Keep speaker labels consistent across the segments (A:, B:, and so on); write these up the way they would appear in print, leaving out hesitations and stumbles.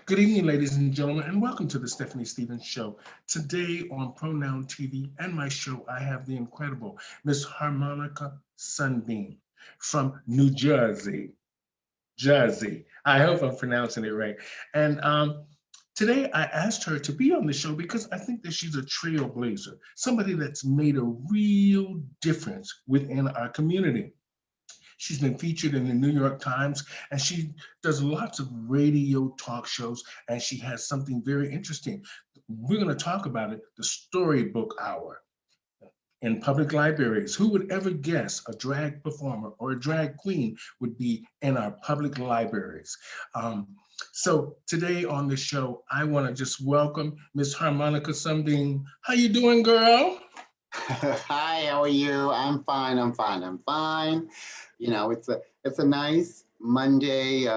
A: Good evening, ladies and gentlemen, and welcome to the Stephanie Stevens Show. Today on Pronoun TV and my show, I have the incredible Miss Harmonica Sunbeam from New Jersey. Jersey. I hope I'm pronouncing it right. And today I asked her to be on the show because I think that she's a trailblazer, somebody that's made a real difference within our community. She's been featured in the New York Times and she does lots of radio talk shows and she has something very interesting. We're going to talk about it, the Storybook Hour in public libraries. Who would ever guess a drag performer or a drag queen would be in our public libraries? So today on the show, I want to just welcome Miss Harmonica Sunbeam. How you doing, girl?
B: Hi, how are you? I'm fine. I'm fine. It's a nice Monday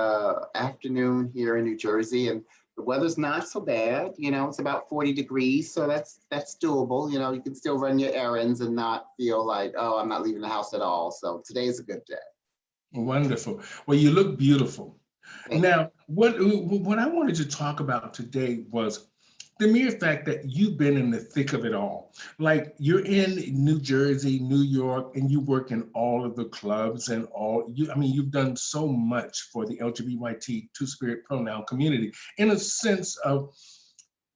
B: afternoon here in New Jersey, and the weather's not so bad. It's about 40 degrees, so that's doable. You can still run your errands and not feel like, oh, I'm not leaving the house at all. So today's a good day.
A: Wonderful. Well, you look beautiful.
B: Thank you.
A: Now, what I wanted to talk about today was the mere fact that you've been in the thick of it all. Like you're in New Jersey, New York, and you work in all of the clubs and you've done so much for the LGBT two-spirit pronoun community in a sense of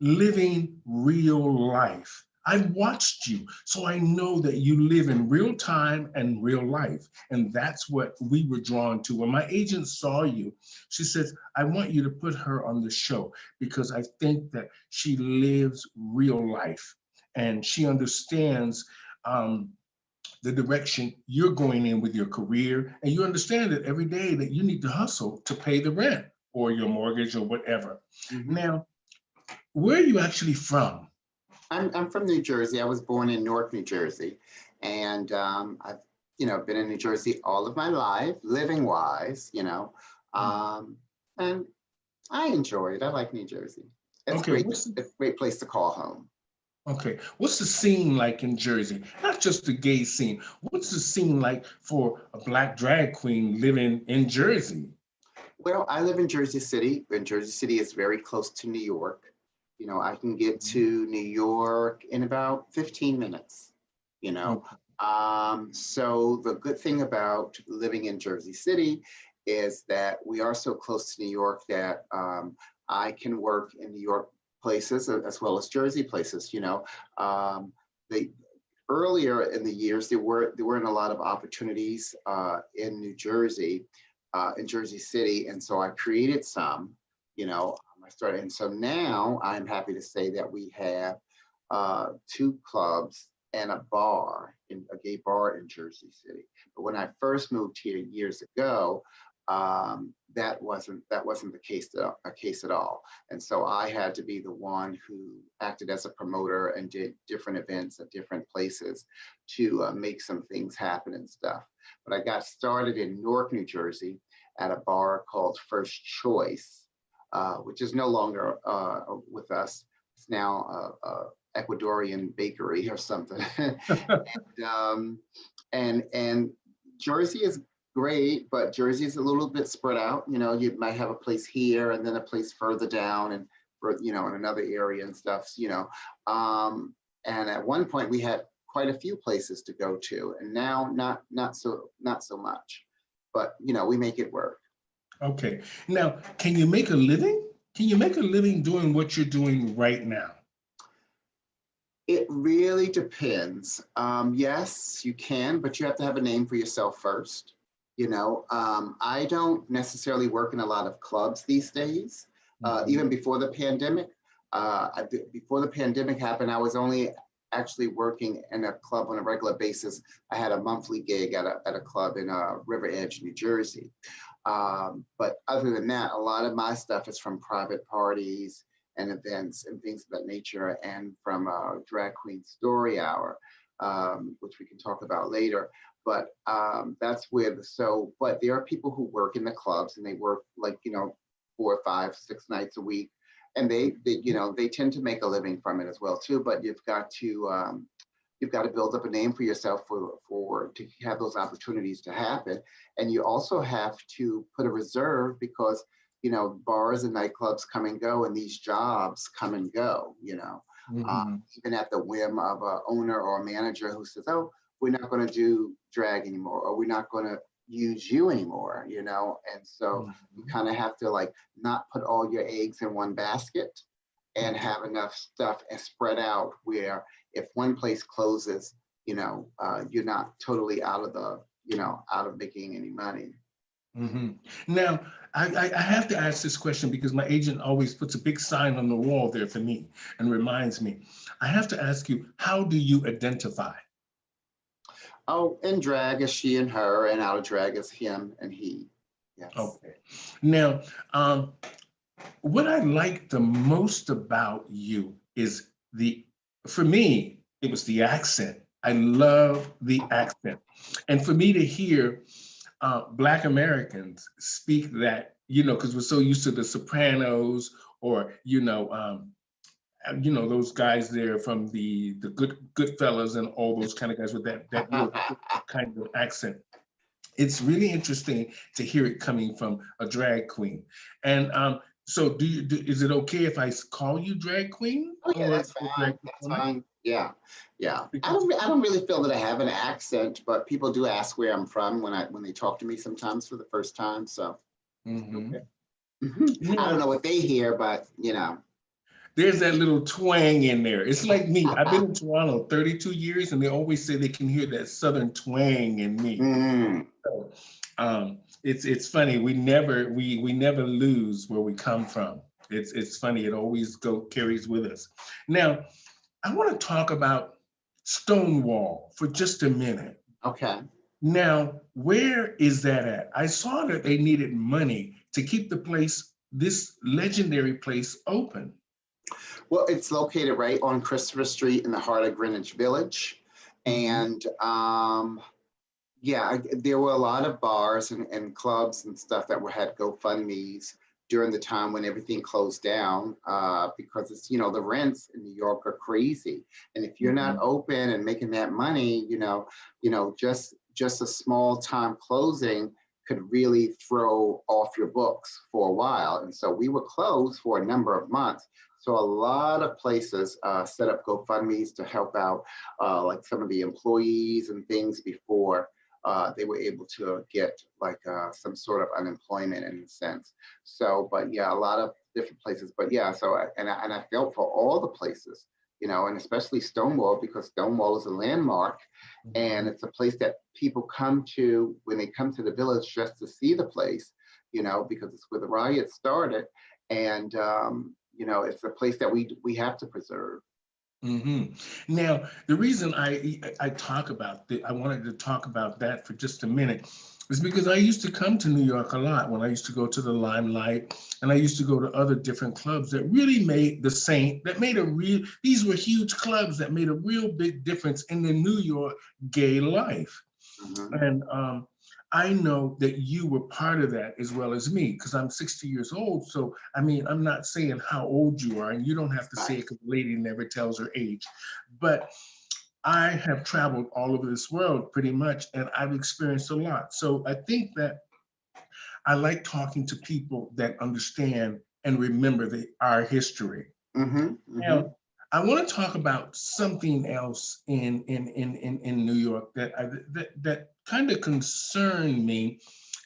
A: living real life. I've watched you, so I know that you live in real time and real life. And that's what we were drawn to. When my agent saw you, she says, I want you to put her on the show because I think that she lives real life and she understands the direction you're going in with your career. And you understand that every day that you need to hustle to pay the rent or your mortgage or whatever.
B: Mhm.
A: Now, where are you actually from?
B: I'm from New Jersey. I was born in Newark, New Jersey, and I've been in New Jersey all of my life, living wise. And I enjoy it. I like New Jersey. It's
A: Okay,
B: great. It's a great place to call home.
A: what's the scene like in Jersey? Not just the gay scene. What's the scene like for a black drag queen living in Jersey?
B: Well, I live in Jersey City, and Jersey City is very close to New York. I can get to New York in about 15 minutes, you know.
A: Okay.
B: So the good thing about living in Jersey City is that we are so close to New York that I can work in New York places as well as Jersey places, They earlier in the years there weren't a lot of opportunities in New Jersey, in Jersey City, and so I created some. I started, and so now I'm happy to say that we have two clubs and a bar, in a gay bar in Jersey City. But when I first moved here years ago, that wasn't a case at all. And so I had to be the one who acted as a promoter and did different events at different places to make some things happen and stuff. But I got started in Newark, New Jersey, at a bar called First Choice, which is no longer with us. It's now a Ecuadorian bakery or something. um, and Jersey is great, but Jersey is a little bit spread out. You might have a place here and then a place further down, and in another area and stuff. And at one point we had quite a few places to go to, and now not so much. But we make it work.
A: Okay. Now, can you make a living? Can you make a living doing what you're doing right now?
B: It really depends. Yes, you can, but you have to have a name for yourself first. I don't necessarily work in a lot of clubs these days.
A: Mhm.
B: Even before the pandemic, before the pandemic happened, I was only actually working in a club on a regular basis. I had a monthly gig at a club in River Edge, New Jersey. But other than that, a lot of my stuff is from private parties and events and things of that nature, and from Drag Queen Story Hour, which we can talk about later. But that's where but there are people who work in the clubs and they work like, 4, 5, 6 nights a week. And they tend to make a living from it as well too. But you've got to build up a name for yourself for to have those opportunities to happen. And you also have to put a reserve because bars and nightclubs come and go, and these jobs come and go,
A: Mhm.
B: even at the whim of a owner or a manager who says, oh, we're not going to do drag anymore, or we're not going to use you anymore, and so you
A: Mhm.
B: kind of have to like not put all your eggs in one basket and
A: Mhm.
B: have enough stuff and spread out where if one place closes, you're not totally out of out of making any money.
A: Mhm. Now, I have to ask this question because my agent always puts a big sign on the wall there for me and reminds me. I have to ask you, how do you identify?
B: Oh, in drag is she and her, and out of drag is him and he. Yes.
A: Okay. Now, what I like the most about you is for me, it was the accent. I love the accent. And for me to hear Black Americans speak that, because we're so used to the Sopranos or, those guys there from the Goodfellas and all those kind of guys with that real kind of accent. It's really interesting to hear it coming from a drag queen. And so is it okay if I call you drag queen
B: Oh yeah,
A: or
B: that's
A: drag
B: fine. That's
A: performer?
B: fine. Yeah, yeah. I
A: Because,
B: don't. I don't really feel that I have an accent, but people do ask where I'm from when they talk to me sometimes for the first time. So okay.
A: mhm.
B: I don't
A: Now,
B: know what they hear, but
A: there's that little twang in there. It's like me. I've been in Toronto 32 years, and they always say they can hear that Southern twang in me.
B: Mm.
A: So, it's funny. We never lose where we come from. It's funny. It always carries with us. Now, I want to talk about Stonewall for just a minute.
B: Okay.
A: Now, where is that at? I saw that they needed money to keep this legendary place open.
B: Well, it's located right on Christopher Street in the heart of Greenwich Village,
A: Mhm.
B: and yeah, there were a lot of bars and clubs and stuff that had GoFundMe's during the time when everything closed down because it's the rents in New York are crazy, and if you're not
A: Mhm.
B: open and making that money, just a small time closing could really throw off your books for a while, and so we were closed for a number of months. So a lot of places set up GoFundMe's to help out like some of the employees and things before they were able to get like some sort of unemployment in a sense. So, but yeah, a lot of different places. But yeah, and I felt for all the places, and especially Stonewall because Stonewall is a landmark, and
A: Mhm.
B: it's a place that people come to when they come to the village just to see the place, because it's where the riot started, and it's a place that we have to preserve.
A: Now, the reason I wanted to talk about that for just a minute, is because I used to come to New York a lot when I used to go to the Limelight, and I used to go to other different clubs that really made the Saint, that made a real. These were huge clubs that made a real big difference in the New York gay life.
B: Mhm.
A: And I know that you were part of that as well as me, because I'm 60 years old. So, I mean, I'm not saying how old you are, and you don't have to say
B: Right.
A: it because the lady never tells her age. But I have traveled all over this world pretty much, and I've experienced a lot. So I think that I like talking to people that understand and remember our history.
B: Hmm. Hmm.
A: Now, I want to talk about something else in New York that kind of concerned me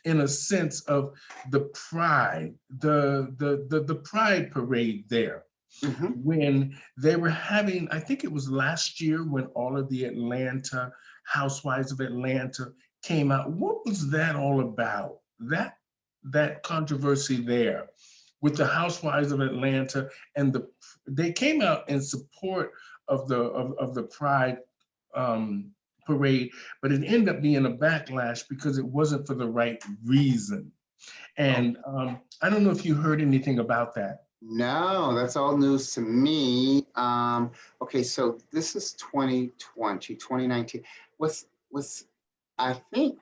A: in a sense of the pride, the pride parade there.
B: Hmm.
A: When they were having, I think it was last year when all of the Atlanta housewives of Atlanta came out. What was that all about? That controversy there with the housewives of Atlanta and they came out in support of the Pride um, parade, but it ended up being a backlash because it wasn't for the right reason. And I don't know if you heard anything about that.
B: No, that's all news to me. Okay, so this is 2020, 2019. Was I think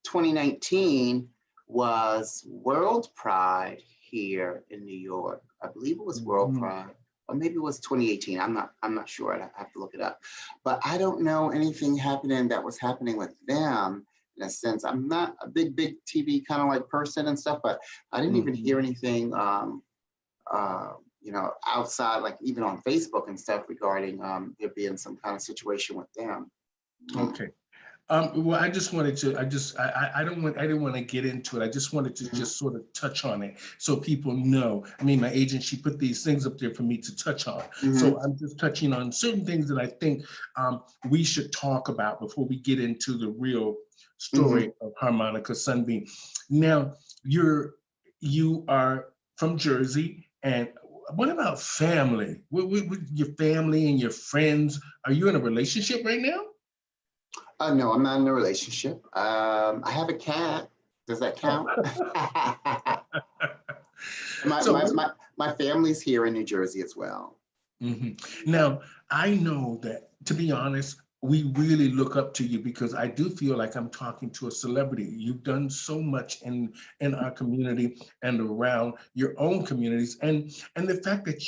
B: 2019 was World Pride here in New York. I believe it was World
A: Mhm.
B: Pride, or maybe it was 2018. I'm not sure. I have to look it up. But I don't know anything happening that was happening with them in a sense. I'm not a big TV kind of like person and stuff, but I didn't even hear anything, outside, like even on Facebook and stuff regarding there being some kind of situation with them.
A: Okay. Well, I just wanted to, I didn't want to get into it. I just wanted to just sort of touch on it so people know. I mean, my agent, she put these things up there for me to touch on. So I'm just touching on certain things that I think we should talk about before we get into the real story of Harmonica Sunbeam. Now, you are from Jersey, and what about family? With your family and your friends, are you in a relationship right now?
B: No, I'm not in a relationship. I have a cat. Does that count? my,
A: So,
B: my, my, my family's here in New Jersey as well.
A: Now, I know that, to be honest, we really look up to you because I do feel like I'm talking to a celebrity. You've done so much in our community and around your own communities. And the fact that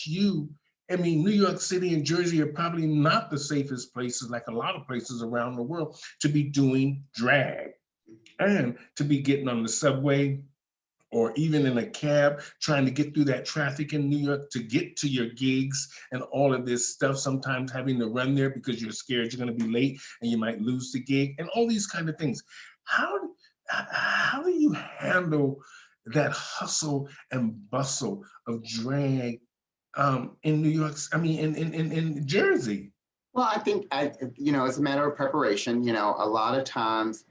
A: I mean, New York City and Jersey are probably not the safest places, like a lot of places around the world, to be doing drag and to be getting on the subway or even in a cab, trying to get through that traffic in New York to get to your gigs and all of this stuff, sometimes having to run there because you're scared you're gonna be late and you might lose the gig and all these kind of things. How do you handle that hustle and bustle of drag in New York, I mean, in Jersey?
B: Well, I think it's a matter of preparation. A lot of times,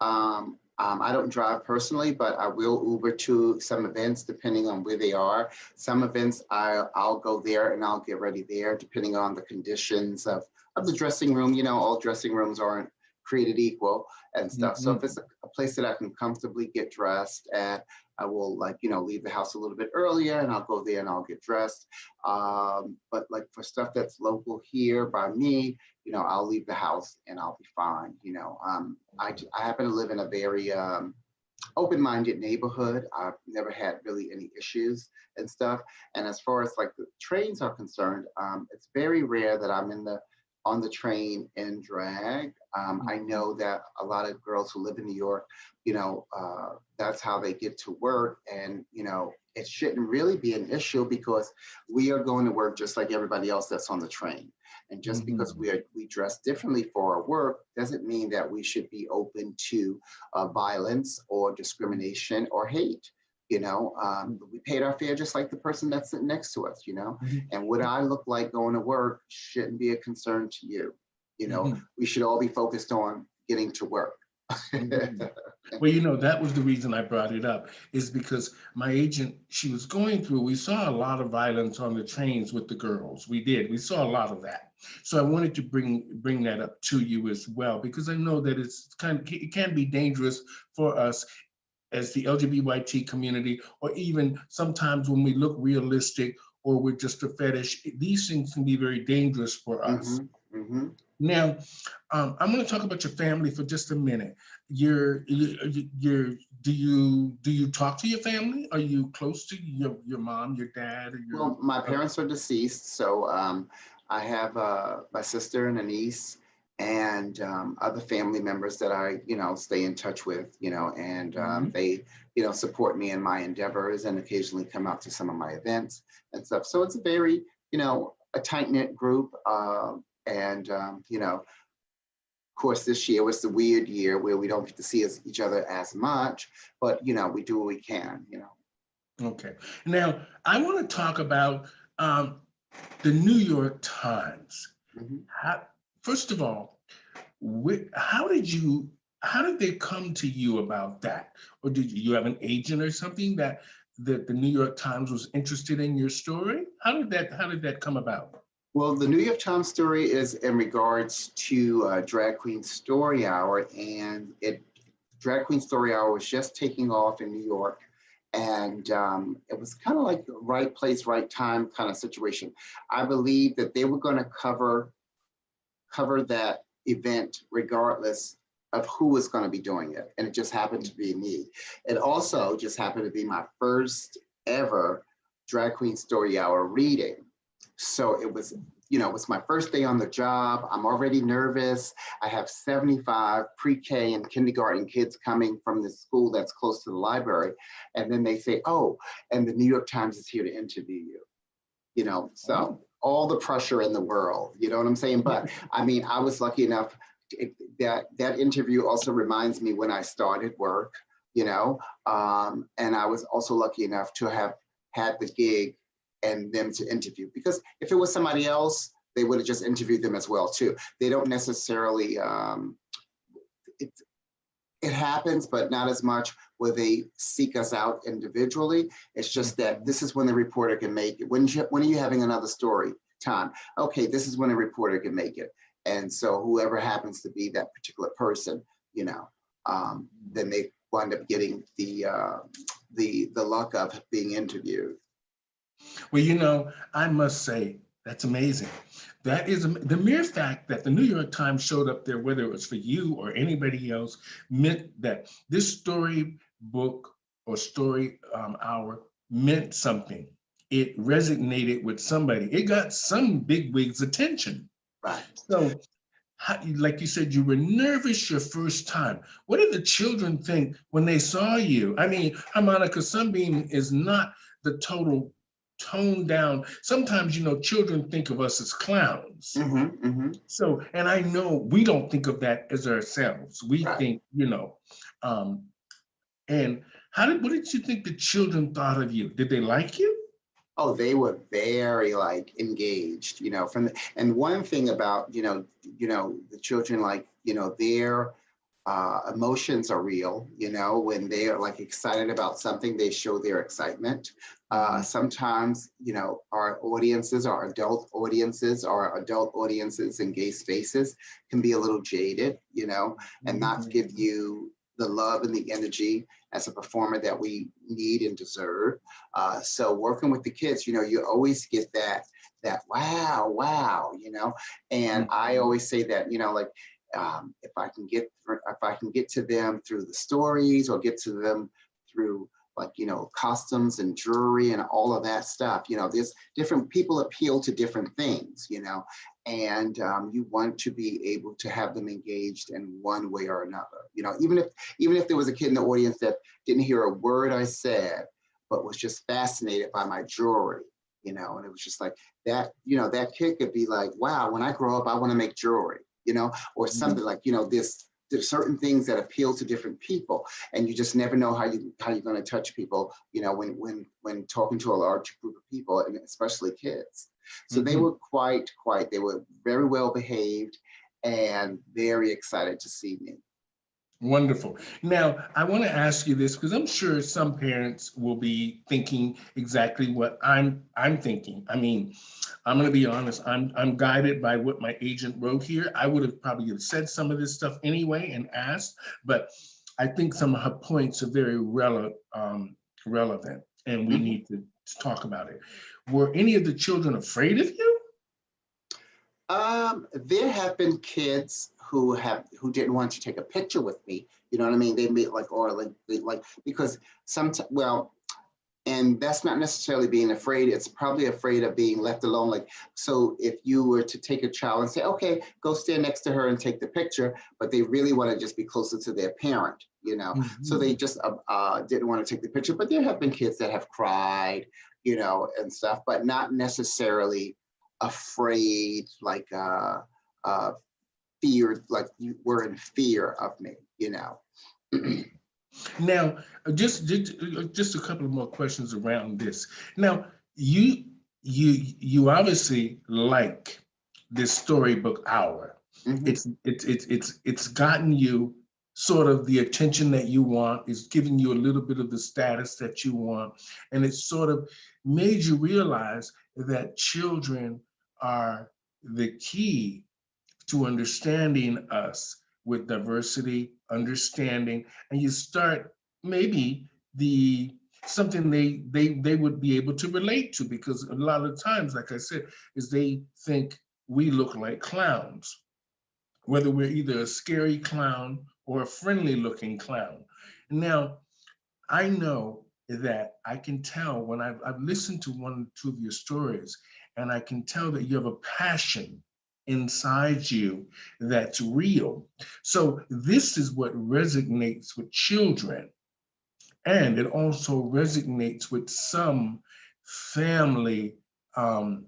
B: I don't drive personally, but I will Uber to some events depending on where they are. Some events I'll go there and I'll get ready there depending on the conditions of the dressing room. All dressing rooms aren't created equal and stuff. So if it's a place that I can comfortably get dressed at, I will leave the house a little bit earlier and I'll go there and I'll get dressed. But like for stuff that's local here by me, I'll leave the house and I'll be fine. I happen to live in a very open-minded neighborhood. I've never had really any issues and stuff. And as far as like the trains are concerned, it's very rare that I'm on the train in drag. I know that a lot of girls who live in New York, that's how they get to work. And, it shouldn't really be an issue because we are going to work just like everybody else that's on the train. And just because we dress differently for our work doesn't mean that we should be open to violence or discrimination or hate. We paid our fare just like the person that's sitting next to us, and what I look like going to work shouldn't be a concern to you. We should all be focused on getting to work.
A: Well, that was the reason I brought it up, is because my agent, she was going through, we saw a lot of violence on the trains with the girls. We saw a lot of that. So I wanted to bring that up to you as well, because I know that it can be dangerous for us as the LGBT community, or even sometimes when we look realistic or we're just a fetish, these things can be very dangerous for us. Now, I'm going to talk about your family for just a minute. Do you talk to your family? Are you close to your mom, your dad?
B: Well, my parents are deceased, so I have my sister and a niece and other family members that I, stay in touch with, and they, support me in my endeavors and occasionally come out to some of my events and stuff. So it's a very, a tight-knit group. And of course, this year was the weird year where we don't get to see each other as much, but, we do what we can,
A: Okay. Now, I want to talk about the New York Times. First of all, how did they come to you about that? Or did you have an agent or something that the New York Times was interested in your story? How did that come about?
B: Well, the New York Times story is in regards to Drag Queen Story Hour, and Drag Queen Story Hour was just taking off in New York, and it was kind of like the right place, right time kind of situation. I believe that they were going to cover that event regardless of who was going to be doing it, and it just happened to be me. It also just happened to be my first ever Drag Queen Story Hour reading. So it was, it was my first day on the job. I'm already nervous. I have 75 pre-K and kindergarten kids coming from the school that's close to the library. And then they say, oh, and the New York Times is here to interview you. So all the pressure in the world, you know what I'm saying? But I mean, I was lucky enough that interview also reminds me when I started work, and I was also lucky enough to have had the gig and them to interview, because if it was somebody else, they would have just interviewed them as well too. They don't necessarily, it happens, but not as much where they seek us out individually. It's just that this is when the reporter can make it. When are you having another story time? Okay, this is when a reporter can make it. And so whoever happens to be that particular person, then they wind up getting the luck of being interviewed.
A: Well, I must say, that's amazing. That is the mere fact that the New York Times showed up there, whether it was for you or anybody else, meant that this storybook or story hour meant something. It resonated with somebody. It got some bigwig's attention.
B: Right.
A: So, like you said, you were nervous your first time. What did the children think when they saw you? I mean, Harmonica Sunbeam is not the total toned down. Sometimes, children think of us as clowns.
B: Mm-hmm, mm-hmm.
A: So, and I know we don't think of that as ourselves. We
B: Right.
A: think, and what did you think the children thought of you? Did they like you?
B: Oh, they were very engaged, and one thing about, the children, their emotions are real, when they are excited about something, they show their excitement. Sometimes, our audiences, our adult audiences and gay spaces can be a little jaded, and not give you the love and the energy as a performer that we need and deserve. So working with the kids, you always get that wow, and I always say that, if I can get to them through the stories, or get to them through costumes and jewelry and all of that stuff, there's different people appeal to different things, and you want to be able to have them engaged in one way or another, even if there was a kid in the audience that didn't hear a word I said, but was just fascinated by my jewelry, and it was just like that, that kid could be like, wow, when I grow up, I want to make jewelry, or something like, there's certain things that appeal to different people, and you just never know how you're going to touch people, when talking to a large group of people, and especially kids. So they were they were very well behaved and very excited to see me.
A: Wonderful. Now, I want to ask you this because I'm sure some parents will be thinking exactly what I'm thinking. I mean, I'm going to be honest. I'm guided by what my agent wrote here. I would have probably said some of this stuff anyway and asked, but I think some of her points are very relevant, and we need to talk about it. Were any of the children afraid of you?
B: There have been kids who didn't want to take a picture with me. You know what I mean? They made because sometimes, well, and that's not necessarily being afraid. It's probably afraid of being left alone. So if you were to take a child and say, okay, go stand next to her and take the picture, but they really want to just be closer to their parent, so they just didn't want to take the picture. But there have been kids that have cried, and stuff, but not necessarily afraid, feared, like you were in fear of me,
A: Now, just a couple of more questions around this. Now, you obviously like this storybook hour. It's gotten you sort of the attention that you want. It's giving you a little bit of the status that you want, and it's sort of made you realize that children are the key to understanding us with diversity, understanding, and you start maybe something they would be able to relate to, because a lot of times, like I said, is they think we look like clowns, whether we're either a scary clown or a friendly looking clown. Now, I know that I can tell when I've listened to one or two of your stories, and I can tell that you have a passion inside you that's real. So this is what resonates with children, and it also resonates family, um,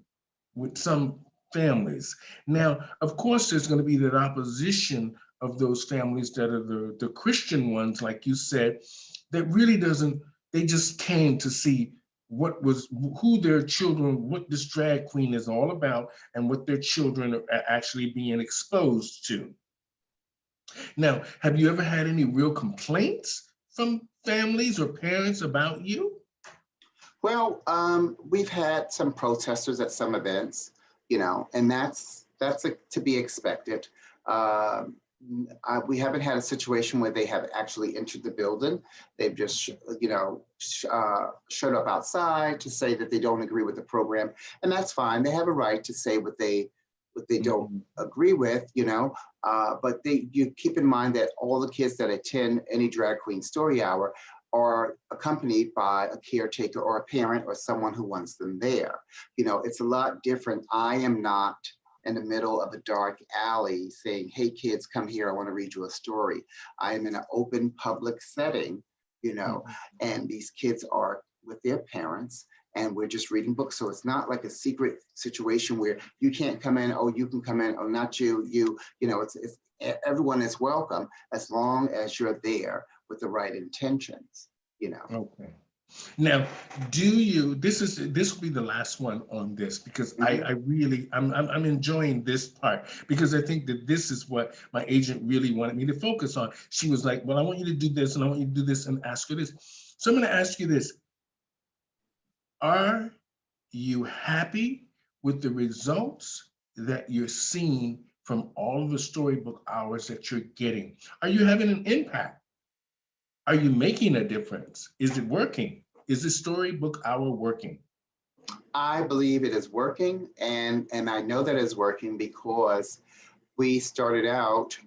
A: with some families. Now, of course, there's going to be that opposition of those families that are the Christian ones, like you said, that really doesn't, they just came to see who their children, what this drag queen is all about, and what their children are actually being exposed to. Now, have you ever had any real complaints from families or parents about you?
B: Well, we've had some protesters at some events, and that's to be expected. Um, we haven't had a situation where they have actually entered the building. They've just, showed up outside to say that they don't agree with the program, and that's fine. They have a right to say what they don't
A: Mhm.
B: agree with, but you keep in mind that all the kids that attend any drag queen story hour are accompanied by a caretaker or a parent or someone who wants them there. It's a lot different. I am not in the middle of a dark alley saying, hey kids, come here, I want to read you a story. I am in an open public setting,
A: Mhm.
B: and these kids are with their parents, and we're just reading books. So it's not like a secret situation where you can't come in, oh, you can come in, oh, not you, it's everyone is welcome as long as you're there with the right intentions.
A: Okay. Now, this will be the last one on this, because
B: Mhm.
A: I really, I'm enjoying this part, because I think that this is what my agent really wanted me to focus on. She was like, well, I want you to do this and I want you to do this and ask her this. So I'm going to ask you this. Are you happy with the results that you're seeing from all of the storybook hours that you're getting? Are you having an impact? Are you making a difference? Is it working? Is the storybook hour working?
B: I believe it is working, and I know that it's working because we started out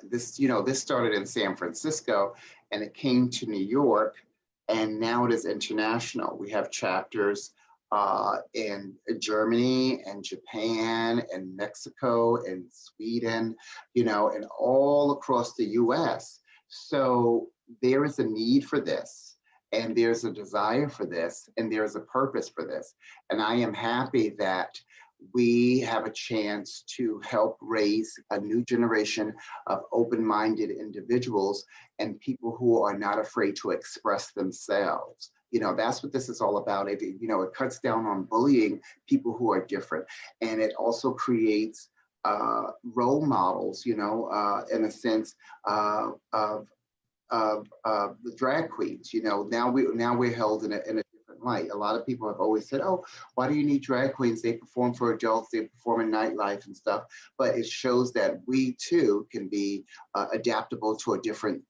B: this started in San Francisco, and it came to New York, and now it is international. We have chapters in Germany and Japan and Mexico and Sweden, and all across the US. So there is a need for this, and there's a desire for this, and there's a purpose for this. And I am happy that we have a chance to help raise a new generation of open-minded individuals and people who are not afraid to express themselves. That's what this is all about. It cuts down on bullying people who are different, and it also creates role models, in a sense, of the drag queens. Now we're held in a different light. A lot of people have always said, "Oh, why do you need drag queens? They perform for adults. They perform in nightlife and stuff." But it shows that we too can be adaptable to a different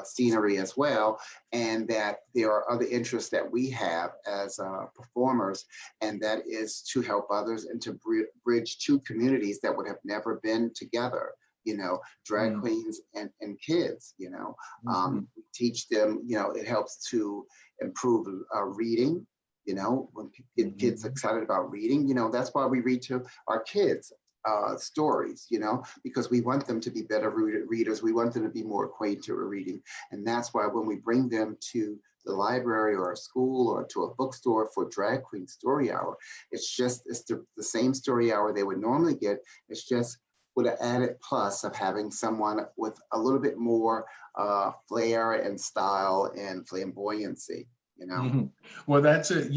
B: scenery as well, and that there are other interests that we have as performers, and that is to help others and to bridge two communities that would have never been together. Drag
A: Mm,
B: queens and kids.
A: mhm,
B: We teach them. It helps to improve reading. When get kids
A: mhm,
B: excited about reading, that's why we read to our kids stories, because we want them to be better readers. We want them to be more acquainted with reading. And that's why when we bring them to the library or a school or to a bookstore for Drag Queen Story Hour, it's the same story hour they would normally get. It's just with an added plus of having someone with a little bit more flair and style and flamboyancy.
A: mhm. Well, that's it.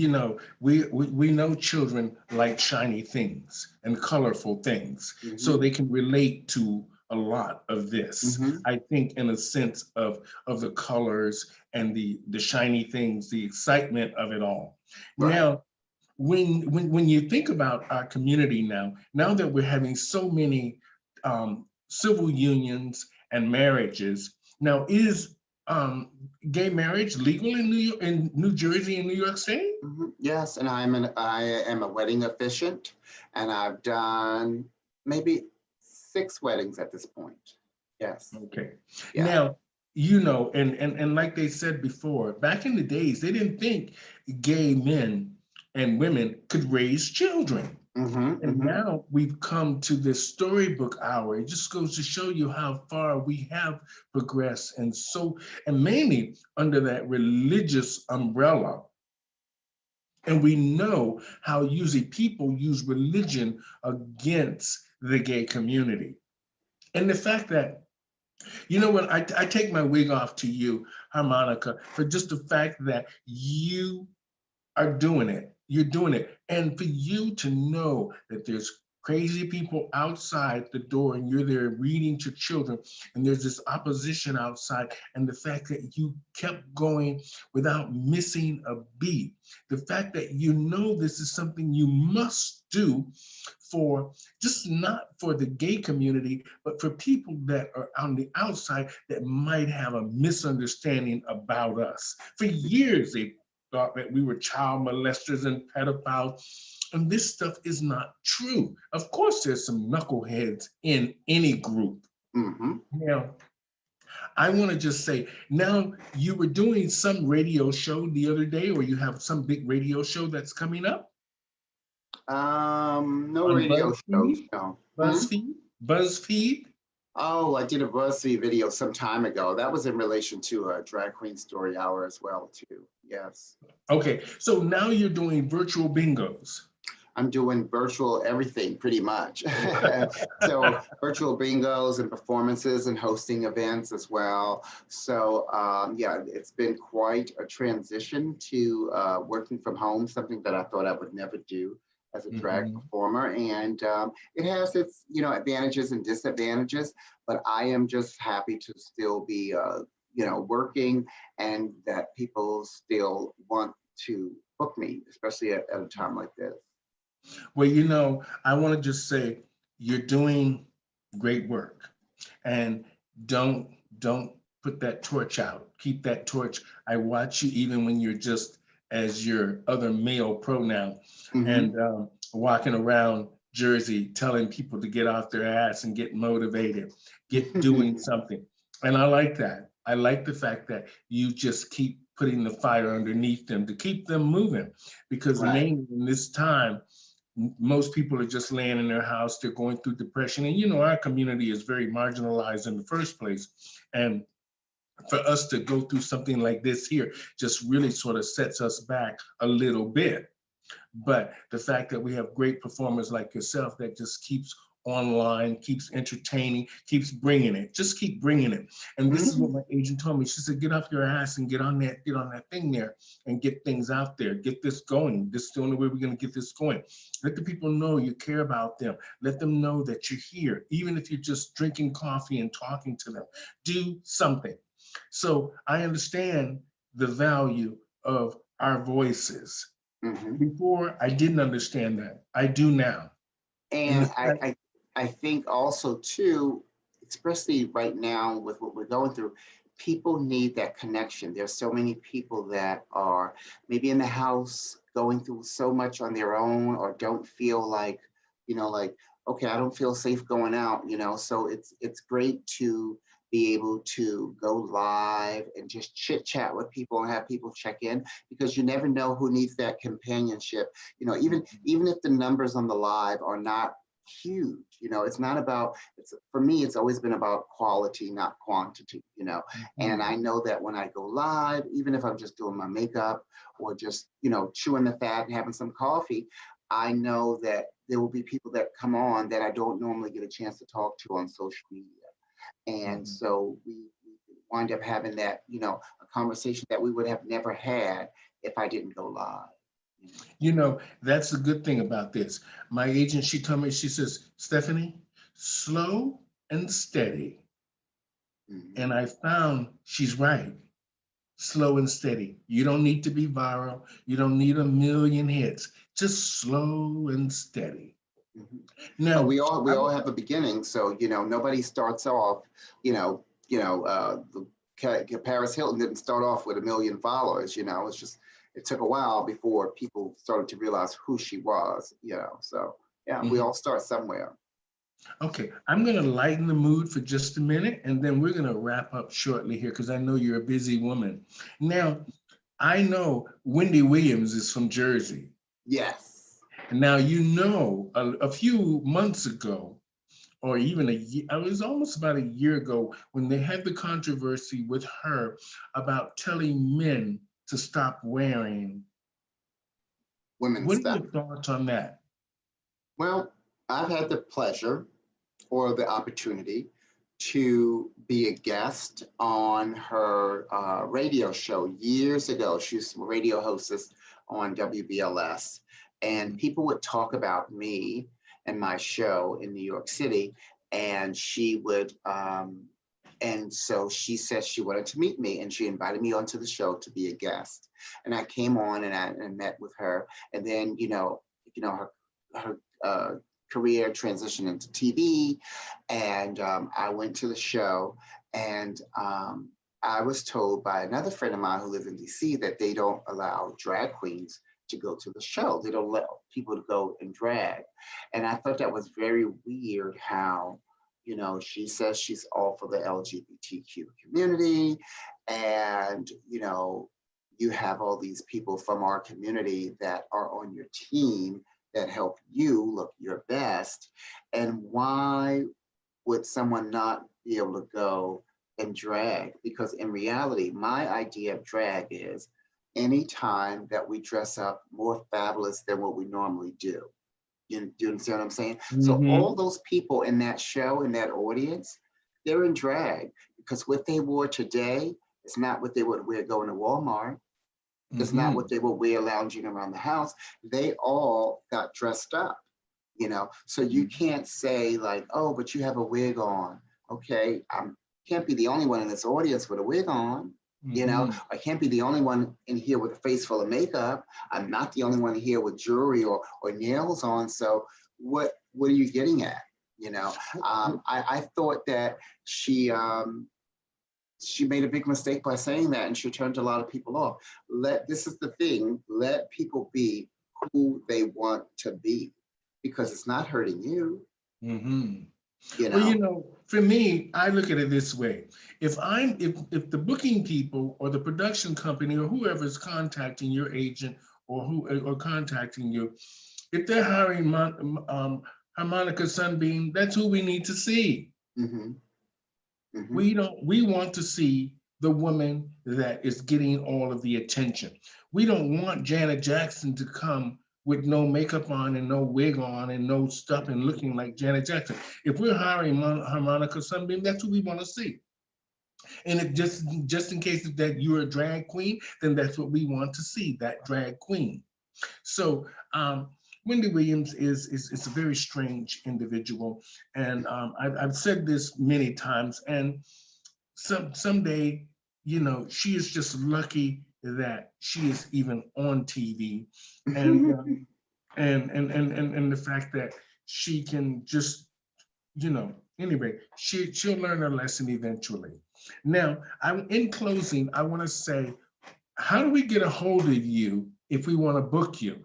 A: We know children like shiny things and colorful things, so
B: Hmm.
A: they can relate to a lot of this.
B: Hmm.
A: I think, in a sense of the colors and the shiny things, the excitement of it all.
B: Right.
A: Now, when you think about our community now that we're having so many civil unions and marriages, now is gay marriage legal in New Jersey and New York State?
B: Yes, and I am a wedding officiant, and I've done maybe 6 weddings at this point. Yes.
A: Okay.
B: Yeah.
A: Now, and like they said before, back in the days, they didn't think gay men and women could raise children. And
B: Mm-hmm.
A: now we've come to this storybook hour. It just goes to show you how far we have progressed. And mainly under that religious umbrella. And we know how usually people use religion against the gay community. And the fact that, you know what, I take my wig off to you, Harmonica, for just the fact that you are doing it. You're doing it. And for you to know that there's crazy people outside the door and you're there reading to children and there's this opposition outside, and the fact that you kept going without missing a beat, the fact that you know this is something you must do for just not for the gay community, but for people that are on the outside that might have a misunderstanding about us. For years, they thought that we were child molesters and pedophiles. And this stuff is not true. Of course, there's some knuckleheads in any group.
B: Mm-hmm.
A: Now, I want to just say, now you were doing some radio show the other day, or you have some big radio show that's coming up
B: No
A: on
B: radio shows,
A: BuzzFeed,
B: no. Hmm?
A: BuzzFeed.
B: Oh, I did a BuzzFeed video some time ago. That was in relation to a drag queen story hour as well, too. Yes.
A: Okay, so now you're doing virtual bingos.
B: I'm doing virtual everything pretty much. So virtual bingos and performances and hosting events as well. So yeah, it's been quite a transition to working from home, something that I thought I would never do as a drag
A: Mhm.
B: performer. And it has its, advantages and disadvantages, but I am just happy to still be, working, and that people still want to book me, especially at a time like this.
A: Well, I want to just say you're doing great work, and don't don't put that torch out. Keep that torch. I watch you even when you're just as your other male pronoun
B: Hmm.
A: and walking around Jersey telling people to get off their ass and get motivated, get doing something. And I like that. I like the fact that you just keep putting the fire underneath them to keep them moving, because
B: Right.
A: mainly in this time most people are just laying in their house, they're going through depression. And our community is very marginalized in the first place. And for us to go through something like this here just really sort of sets us back a little bit. But the fact that we have great performers like yourself that just keeps online, keeps entertaining, keeps bringing it, just keep bringing it. And this is what
B: Mhm.
A: my agent told me. She said, get off your ass and get on that thing there and get things out there, get this going. This is the only way we're going to get this going. Let the people know you care about them. Let them know that you're here, even if you're just drinking coffee and talking to them. Do something. So I understand the value of our voices.
B: Mhm.
A: Before, I didn't understand that. I do now. And
B: And
A: the fact,
B: I think also too, especially right now with what we're going through, people need that connection. There's so many people that are maybe in the house going through so much on their own, or don't feel like, like, okay, I don't feel safe going out, So it's great to be able to go live and just chit chat with people and have people check in, because you never know who needs that companionship. Even if the numbers on the live are not huge, it's not about, it's for me, it's always been about quality, not quantity. And I know that when I go live, even if I'm just doing my makeup or just chewing the fat and having some coffee, I know that there will be people that come on that I don't normally get a chance to talk to on social media. And so we wind up having that, a conversation that we would have never had if I didn't go live.
A: that's the good thing about this. My agent, she told me, she says, Stephanie, slow and steady.
B: Mhm.
A: And I found she's right. Slow and steady. You don't need to be viral. You don't need a million hits. Just slow and steady.
B: Mhm. Oh,
A: Now,
B: we all have a beginning, so nobody starts off, Paris Hilton didn't start off with 1 million followers. It's just, it took a while before people started to realize who she was. So yeah, we
A: mhm.
B: all start somewhere.
A: Okay, I'm going to lighten the mood for just a minute, and then we're going to wrap up shortly here because I know you're a busy woman. Now, I know Wendy Williams is from Jersey.
B: Yes.
A: Now, you know, a few months ago, or even a year, it was almost about a year ago when they had the controversy with her about telling men to stop wearing.
B: Women's
A: What are
B: stuff.
A: your thoughts on that?
B: Well, I've had the pleasure or the opportunity to be a guest on her radio show years ago. She's a radio hostess on WBLS, and people would talk about me and my show in New York City, and and so she said she wanted to meet me, and she invited me onto the show to be a guest. And I came on and I met with her, and then her career transitioned into TV, and I went to the show, and I was told by another friend of mine who lives in DC that they don't allow drag queens to go to the show. They don't let people to go and drag. And I thought that was very weird how, she says she's all for the LGBTQ community. And, you have all these people from our community that are on your team that help you look your best. And why would someone not be able to go and drag? Because in reality, my idea of drag is any time that we dress up more fabulous than what we normally do. Do you understand what I'm saying? So all
A: Mm-hmm.
B: those people in that show, in that audience, they're in drag because what they wore today is not what they would wear going to Walmart. It's not
A: Mm-hmm.
B: what they would wear lounging around the house. They all got dressed up. So you can't say like, oh, but you have a wig on. Okay, I can't be the only one in this audience with a wig on.
A: Mm-hmm.
B: I can't be the only one in here with a face full of makeup. I'm not the only one here with jewelry or nails on. So what are you getting at? I thought that she made a big mistake by saying that, and she turned a lot of people off. This is the thing, let people be who they want to be, because it's not hurting you,
A: Mm-hmm.
B: you
A: Well,
B: know.
A: for me, I look at it this way. If the booking people or the production company or whoever is contacting your agent or contacting you, if they're hiring Harmonica Sunbeam, that's who we need to see.
B: Mm-hmm, mm-hmm,
A: We want to see the woman that is getting all of the attention. We don't want Janet Jackson to come with no makeup on and no wig on and no stuff and looking like Janet Jackson. If we're hiring Harmonica Sunbeam, that's who we want to see. And if just in case that you're a drag queen, then that's what we want to see, that drag queen. So Wendy Williams is a very strange individual, and I've said this many times. And someday, she is just lucky that she is even on TV, and and the fact that she can just, anyway, she'll learn her lesson eventually. Now, in closing, I want to say, how do we get a hold of you if we want to book you?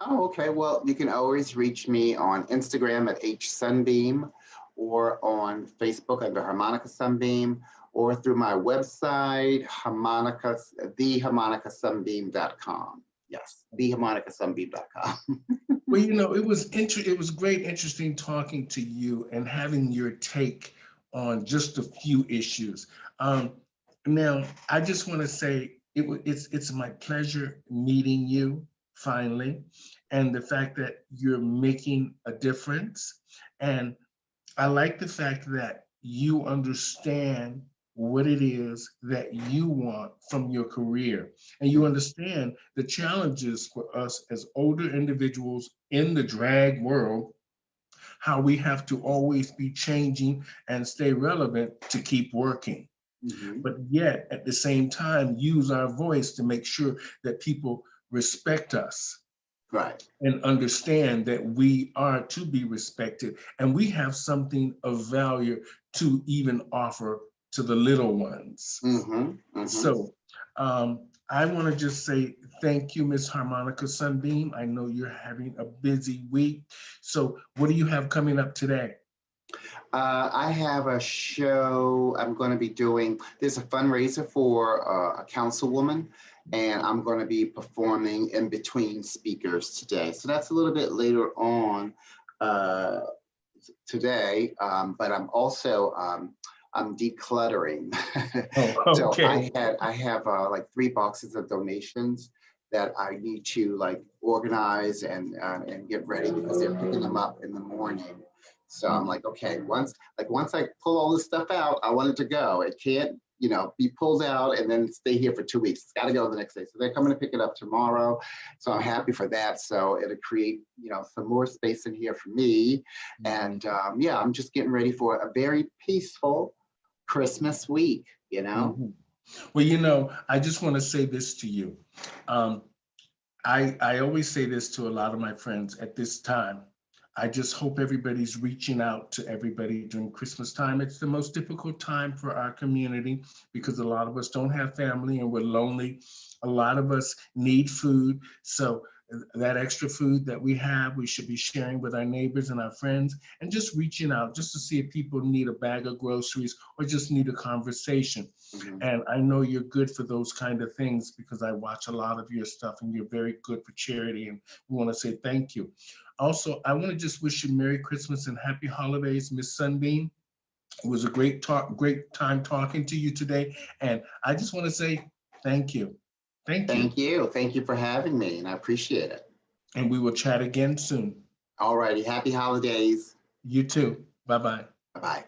B: Oh, okay. Well, you can always reach me on Instagram at hsunbeam, or on Facebook under Harmonica Sunbeam, or through my website, theharmonicasunbeam.com. Yes, theharmonicasunbeam.com.
A: Well, it was great, interesting talking to you and having your take on just a few issues. Now, I just want to say it's my pleasure meeting you finally, and the fact that you're making a difference. And I like the fact that you understand what it is that you want from your career. And you understand the challenges for us as older individuals in the drag world, how we have to always be changing and stay relevant to keep working.
B: Mhm.
A: But yet, at the same time, use our voice to make sure that people respect us
B: Right.
A: and understand that we are to be respected and we have something of value to even offer to the little ones.
B: Mm-hmm. Mm-hmm.
A: So I want to just say thank you, Miss Harmonica Sunbeam. I know you're having a busy week. So what do you have coming up today?
B: I have a show I'm going to be doing. There's a fundraiser for a councilwoman, and I'm going to be performing in between speakers today. So that's a little bit later on today, but I'm also I'm decluttering.
A: Oh,
B: So
A: okay.
B: I have like 3 boxes of donations that I need to like organize and get ready because they're picking them up in the morning. So I'm like, okay, once I pull all this stuff out, I want it to go. It can't, be pulled out and then stay here for 2 weeks. It's got to go the next day. So they're coming to pick it up tomorrow. So I'm happy for that. So it'll create, some more space in here for me. And yeah, I'm just getting ready for a very peaceful Christmas week.
A: Mhm. Well, I just want to say this to you. Um, I always say this to a lot of my friends at this time. I just hope everybody's reaching out to everybody during Christmas time. It's the most difficult time for our community because a lot of us don't have family and we're lonely. A lot of us need food. So that extra food that we have, we should be sharing with our neighbors and our friends and just reaching out just to see if people need a bag of groceries or just need a conversation.
B: Mhm.
A: And I know you're good for those kind of things because I watch a lot of your stuff and you're very good for charity. And we want to say thank you. Also, I want to just wish you Merry Christmas and Happy Holidays, Miss Sunbeam. It was a great time talking to you today. And I just want to say thank you. Thank you.
B: Thank you. Thank you for having me, and I appreciate it.
A: And we will chat again soon.
B: All righty. Happy holidays.
A: You too. Bye-bye.
B: Bye-bye.